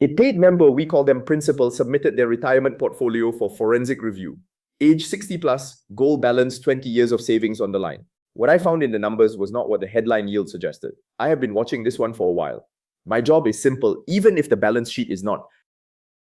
A paid member, we call them principal, submitted their retirement portfolio for forensic review. Age 60 plus, goal balance, 20 years of savings on the line. What I found in the numbers was not what the headline yield suggested. I have been watching this one for a while. My job is simple, even if the balance sheet is not.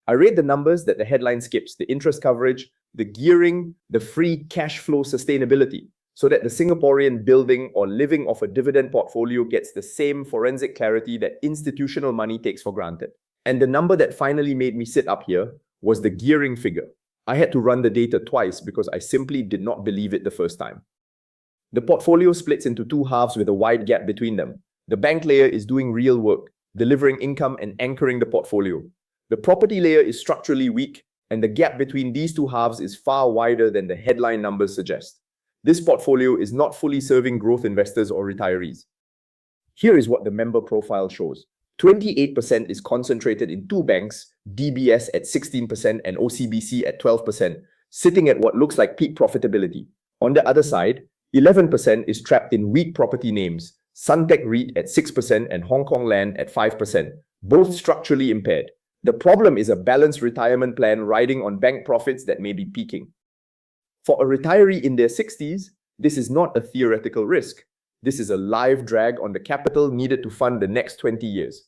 I rate the numbers that the headline skips, the interest coverage, the gearing, the free cash flow sustainability, so that the Singaporean building or living off a dividend portfolio gets the same forensic clarity that institutional money takes for granted. And the number that finally made me sit up here was the gearing figure. I had to run the data twice because I simply did not believe it the first time. The portfolio splits into two halves with a wide gap between them. The bank layer is doing real work, delivering income and anchoring the portfolio. The property layer is structurally weak, and the gap between these two halves is far wider than the headline numbers suggest. This portfolio is not fully serving growth investors or retirees. Here is what the member profile shows. 28% is concentrated in two banks, DBS at 16% and OCBC at 12%, sitting at what looks like peak profitability. On the other side, 11% is trapped in weak property names, Suntec REIT at 6% and Hong Kong Land at 5%, both structurally impaired. The problem is a balanced retirement plan riding on bank profits that may be peaking. For a retiree in their 60s, this is not a theoretical risk. This is a live drag on the capital needed to fund the next 20 years.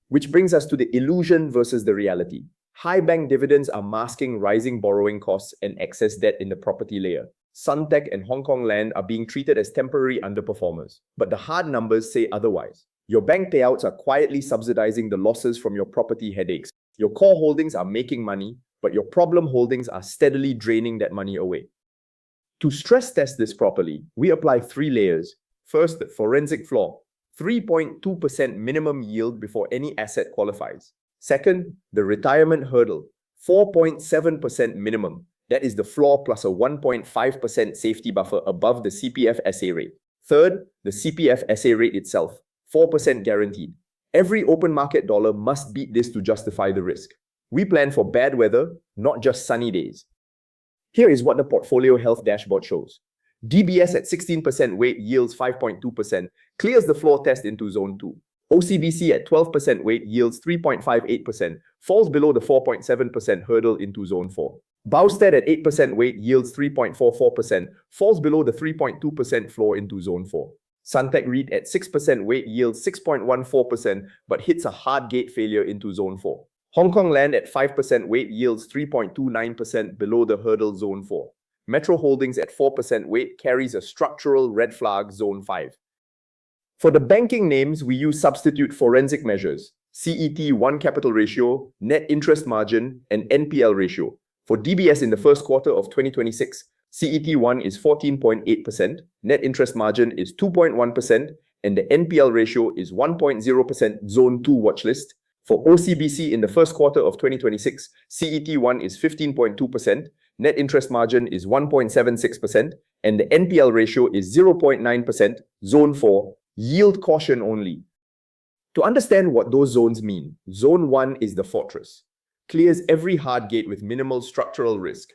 Which brings us to the illusion versus the reality. High bank dividends are masking rising borrowing costs and excess debt in the property layer. Suntec and Hong Kong Land are being treated as temporary underperformers. But the hard numbers say otherwise. Your bank payouts are quietly subsidizing the losses from your property headaches. Your core holdings are making money, but your problem holdings are steadily draining that money away. To stress test this properly, we apply three layers. First, the forensic floor, 3.2% minimum yield before any asset qualifies. Second, the retirement hurdle, 4.7% minimum. That is the floor plus a 1.5% safety buffer above the CPF SA rate. Third, the CPF SA rate itself, 4% guaranteed. Every open market dollar must beat this to justify the risk. We plan for bad weather, not just sunny days. Here is what the portfolio health dashboard shows. DBS at 16% weight yields 5.2%, clears the floor test into zone 2. OCBC at 12% weight yields 3.58%, falls below the 4.7% hurdle into zone 4. Boustead at 8% weight yields 3.44%, falls below the 3.2% floor into zone 4. Suntec REIT at 6% weight yields 6.14%, but hits a hard gate failure into zone 4. Hong Kong Land at 5% weight yields 3.29% below the hurdle zone 4. Metro Holdings at 4% weight carries a structural red flag zone 5. For the banking names, we use substitute forensic measures, CET1 capital ratio, net interest margin, and NPL ratio. For DBS in the first quarter of 2026, CET1 is 14.8%, net interest margin is 2.1%, and the NPL ratio is 1.0% zone 2 watchlist. For OCBC in the first quarter of 2026, CET1 is 15.2%, net interest margin is 1.76%, and the NPL ratio is 0.9%, zone 4, yield caution only. To understand what those zones mean, zone 1 is the fortress, clears every hard gate with minimal structural risk.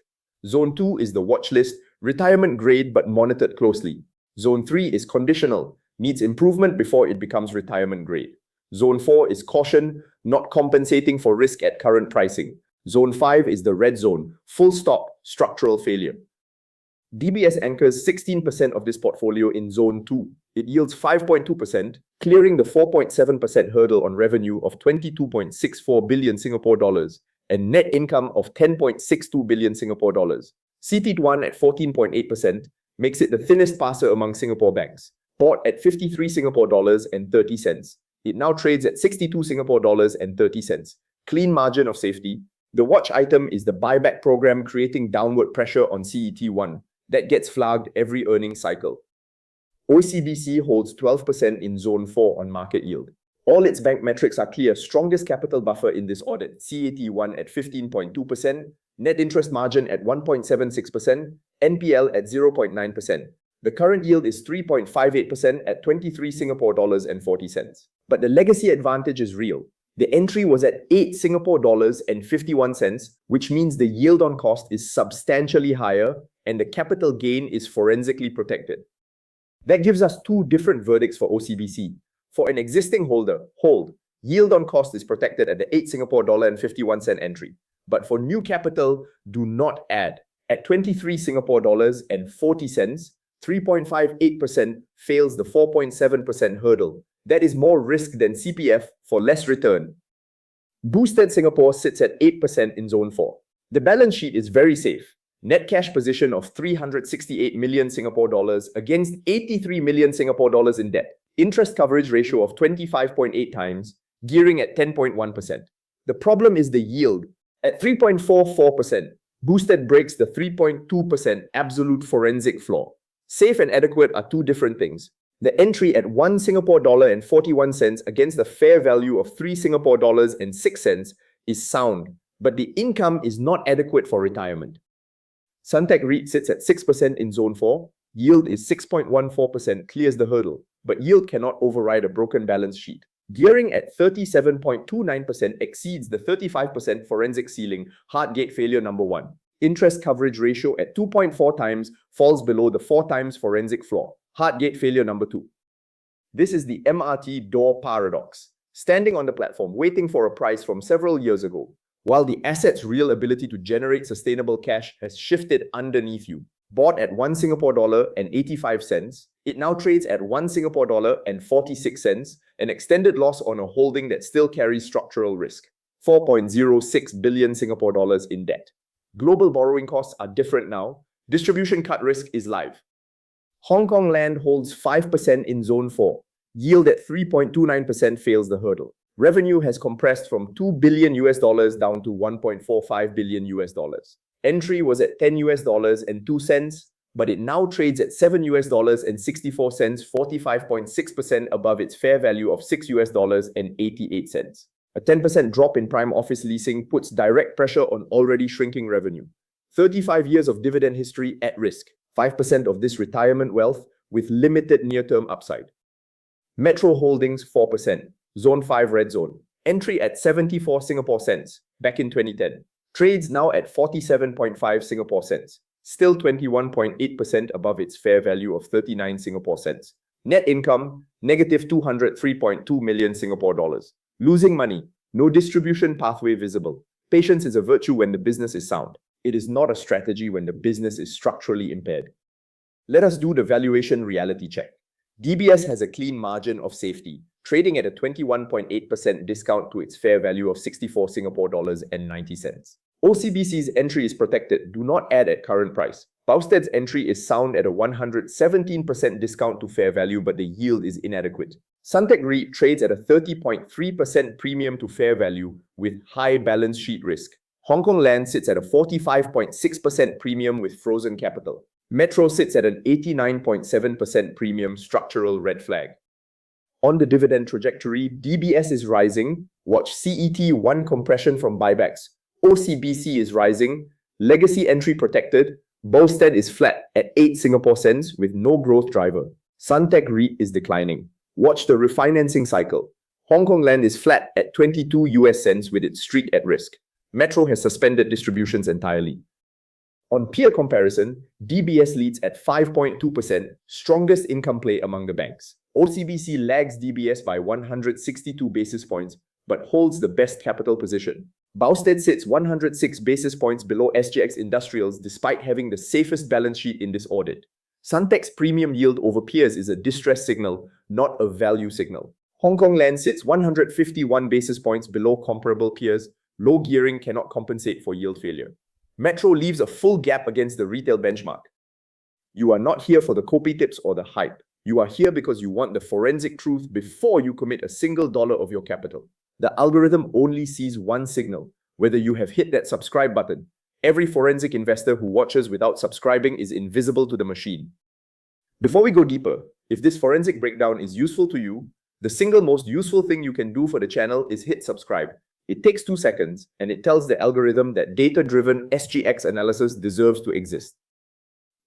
Zone 2 is the watch list, retirement grade but monitored closely. Zone 3 is conditional, needs improvement before it becomes retirement grade. Zone 4 is caution, not compensating for risk at current pricing. Zone 5 is the red zone, full stop, structural failure. DBS anchors 16% of this portfolio in Zone 2. It yields 5.2%, clearing the 4.7% hurdle on revenue of 22.64 billion Singapore dollars and net income of 10.62 billion Singapore dollars. CET1 at 14.8% makes it the thinnest passer among Singapore banks. Bought at 53 Singapore dollars and 30 cents. It now trades at 62 Singapore dollars and 30 cents. Clean margin of safety. The watch item is the buyback program creating downward pressure on CET1 that gets flagged every earnings cycle. OCBC holds 12% in Zone 4 on market yield. All its bank metrics are clear. Strongest capital buffer in this audit. CET1 at 15.2%, net interest margin at 1.76%, NPL at 0.9%. The current yield is 3.58% at 23 Singapore dollars and 40 cents. But the legacy advantage is real. The entry was at 8 Singapore dollars and 51 cents, which means the yield on cost is substantially higher and the capital gain is forensically protected. That gives us two different verdicts for OCBC. For an existing holder, hold. Yield on cost is protected at the 8 Singapore dollar and 51 cent entry. But for new capital, do not add. At 23 Singapore dollars and 40 cents, 3.58% fails the 4.7% hurdle. That is more risk than CPF for less return. Boustead Singapore sits at 8% in Zone 4. The balance sheet is very safe. Net cash position of 368 million Singapore dollars against 83 million Singapore dollars in debt. Interest coverage ratio of 25.8 times, gearing at 10.1%. The problem is the yield. At 3.44%, Boustead breaks the 3.2% absolute forensic floor. Safe and adequate are two different things. The entry at 1 Singapore dollar and 41 cents against the fair value of 3 Singapore dollars and 6 cents is sound, but the income is not adequate for retirement. Suntec REIT sits at 6% in Zone 4. Yield is 6.14%, clears the hurdle, but yield cannot override a broken balance sheet. Gearing at 37.29% exceeds the 35% forensic ceiling, hard gate failure number 1. Interest coverage ratio at 2.4 times falls below the 4 times forensic floor, hard gate failure number 2. This is the MRT Door Paradox, standing on the platform waiting for a price from several years ago. While the asset's real ability to generate sustainable cash has shifted underneath you. Bought at 1 Singapore dollar and 85 cents, it now trades at 1 Singapore dollar and 46 cents, an extended loss on a holding that still carries structural risk. 4.06 billion Singapore dollars in debt. Global borrowing costs are different now. Distribution cut risk is live. Hong Kong land holds 5% in Zone 4. Yield at 3.29% fails the hurdle. Revenue has compressed from $2 billion down to $1.45 billion. Entry was at $10 and 2 cents, but it now trades at $7 and 64 cents, 45.6% above its fair value of $6 and 88 cents. A 10% drop in prime office leasing puts direct pressure on already shrinking revenue. 35 years of dividend history at risk. 5% of this retirement wealth with limited near-term upside. Metro Holdings 4%. Zone 5 red zone. Entry at 74 Singapore cents back in 2010. Trades now at 47.5 Singapore cents. Still 21.8% above its fair value of 39 Singapore cents. Net income, negative 203.2 million Singapore dollars. Losing money, no distribution pathway visible. Patience is a virtue when the business is sound. It is not a strategy when the business is structurally impaired. Let us do the valuation reality check. DBS has a clean margin of safety, trading at a 21.8% discount to its fair value of 64 Singapore dollars and 90 cents. OCBC's entry is protected, do not add at current price. Boustead's entry is sound at a 117% discount to fair value, but the yield is inadequate. Suntec REIT trades at a 30.3% premium to fair value with high balance sheet risk. Hong Kong land sits at a 45.6% premium with frozen capital. Metro sits at an 89.7% premium, structural red flag. On the dividend trajectory, DBS is rising. Watch CET1 compression from buybacks. OCBC is rising. Legacy entry protected. Boustead is flat at 8 Singapore cents with no growth driver. Suntec REIT is declining. Watch the refinancing cycle. Hong Kong land is flat at 22 US cents with its street at risk. Metro has suspended distributions entirely. On peer comparison, DBS leads at 5.2%, strongest income play among the banks. OCBC lags DBS by 162 basis points, but holds the best capital position. Boustead sits 106 basis points below SGX Industrials despite having the safest balance sheet in this audit. Suntec's premium yield over peers is a distress signal, not a value signal. Hong Kong land sits 151 basis points below comparable peers. Low gearing cannot compensate for yield failure. Metro leaves a full gap against the retail benchmark. You are not here for the copy tips or the hype. You are here because you want the forensic truth before you commit a single dollar of your capital. The algorithm only sees one signal, whether you have hit that subscribe button. Every forensic investor who watches without subscribing is invisible to the machine. Before we go deeper, if this forensic breakdown is useful to you, the single most useful thing you can do for the channel is hit subscribe. It takes 2 seconds, and it tells the algorithm that data-driven SGX analysis deserves to exist.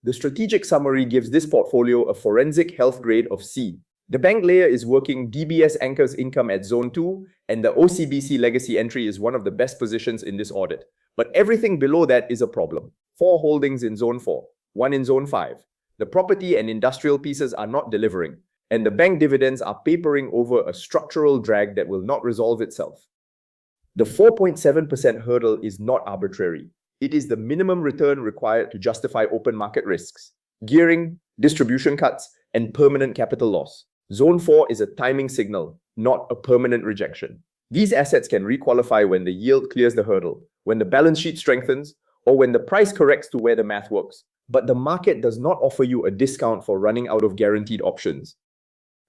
The strategic summary gives this portfolio a forensic health grade of C. The bank layer is working. DBS anchors income at Zone 2, and the OCBC legacy entry is one of the best positions in this audit. But everything below that is a problem. 4 holdings in Zone 4, 1 in Zone 5. The property and industrial pieces are not delivering. and the bank dividends are papering over a structural drag that will not resolve itself. The 4.7% hurdle is not arbitrary. It is the minimum return required to justify open market risks, gearing, distribution cuts, and permanent capital loss. Zone 4 is a timing signal, not a permanent rejection. These assets can requalify when the yield clears the hurdle, when the balance sheet strengthens, or when the price corrects to where the math works. But the market does not offer you a discount for running out of guaranteed options.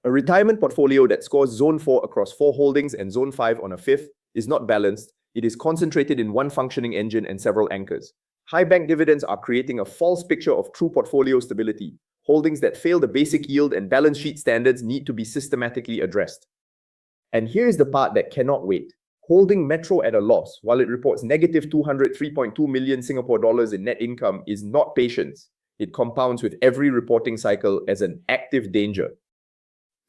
A retirement portfolio that scores Zone 4 across 4 holdings and Zone 5 on a fifth is not balanced. It is concentrated in one functioning engine and several anchors. High bank dividends are creating a false picture of true portfolio stability. Holdings that fail the basic yield and balance sheet standards need to be systematically addressed. And here's the part that cannot wait. Holding Metro at a loss while it reports negative 203.2 million Singapore dollars in net income is not patience. It compounds with every reporting cycle as an active danger.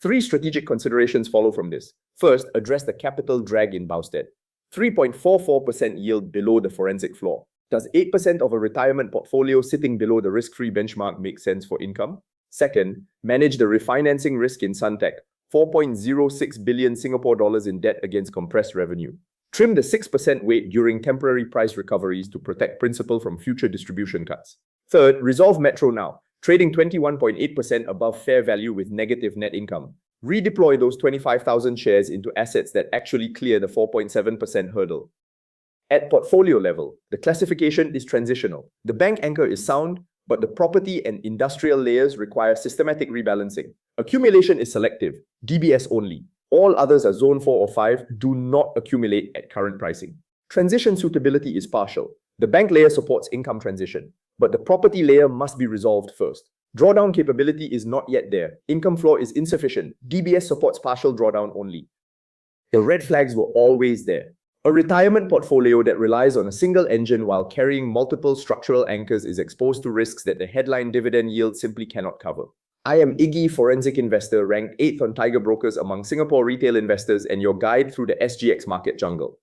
3 strategic considerations follow from this. First, address the capital drag in Boustead. 3.44% yield below the forensic floor. Does 8% of a retirement portfolio sitting below the risk-free benchmark make sense for income? Second, manage the refinancing risk in Suntec. 4.06 billion Singapore dollars in debt against compressed revenue. Trim the 6% weight during temporary price recoveries to protect principal from future distribution cuts. Third, resolve Metro now, trading 21.8% above fair value with negative net income. Redeploy those 25,000 shares into assets that actually clear the 4.7% hurdle. At portfolio level, the classification is transitional. The bank anchor is sound, but the property and industrial layers require systematic rebalancing. Accumulation is selective, DBS only. All others are Zone 4 or 5, do not accumulate at current pricing. Transition suitability is partial. The bank layer supports income transition, but the property layer must be resolved first. Drawdown capability is not yet there. Income floor is insufficient. DBS supports partial drawdown only. The red flags were always there. A retirement portfolio that relies on a single engine while carrying multiple structural anchors is exposed to risks that the headline dividend yield simply cannot cover. I am Iggy, forensic investor, ranked 8th on Tiger Brokers among Singapore retail investors and your guide through the SGX market jungle.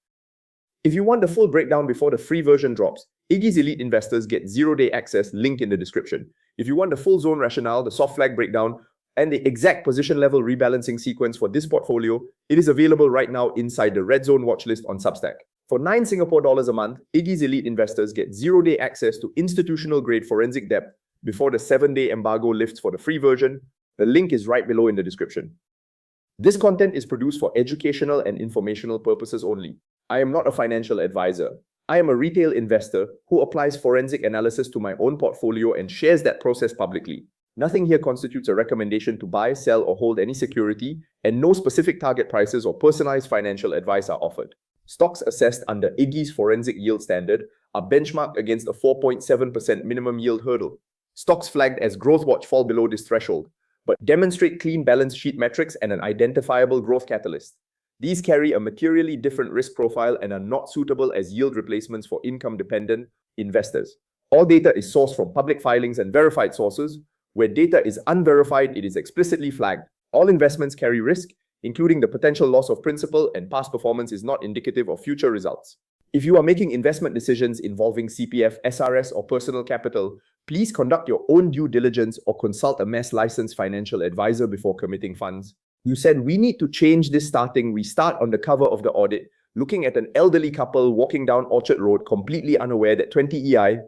If you want the full breakdown before the free version drops, Iggy's elite investors get 0-day access, link in the description. If you want the full zone rationale, the soft flag breakdown, and the exact position level rebalancing sequence for this portfolio, it is available right now inside the Red Zone watchlist on Substack. For 9 Singapore dollars a month, Iggy's elite investors get 0-day access to institutional grade forensic depth before the 7-day embargo lifts for the free version. The link is right below in the description. This content is produced for educational and informational purposes only. I am not a financial advisor. I am a retail investor who applies forensic analysis to my own portfolio and shares that process publicly. Nothing here constitutes a recommendation to buy, sell, or hold any security, and no specific target prices or personalized financial advice are offered. Stocks assessed under Iggy's forensic yield standard are benchmarked against a 4.7% minimum yield hurdle. Stocks flagged as Growth Watch fall below this threshold, but demonstrate clean balance sheet metrics and an identifiable growth catalyst. These carry a materially different risk profile and are not suitable as yield replacements for income-dependent investors. All data is sourced from public filings and verified sources. Where data is unverified, it is explicitly flagged. All investments carry risk, including the potential loss of principal, and past performance is not indicative of future results. If you are making investment decisions involving CPF, SRS, or personal capital, please conduct your own due diligence or consult a mass licensed financial advisor before committing funds. You said we need to change this starting. We start on the cover of the audit, looking at an elderly couple walking down Orchard Road completely unaware that 20 EI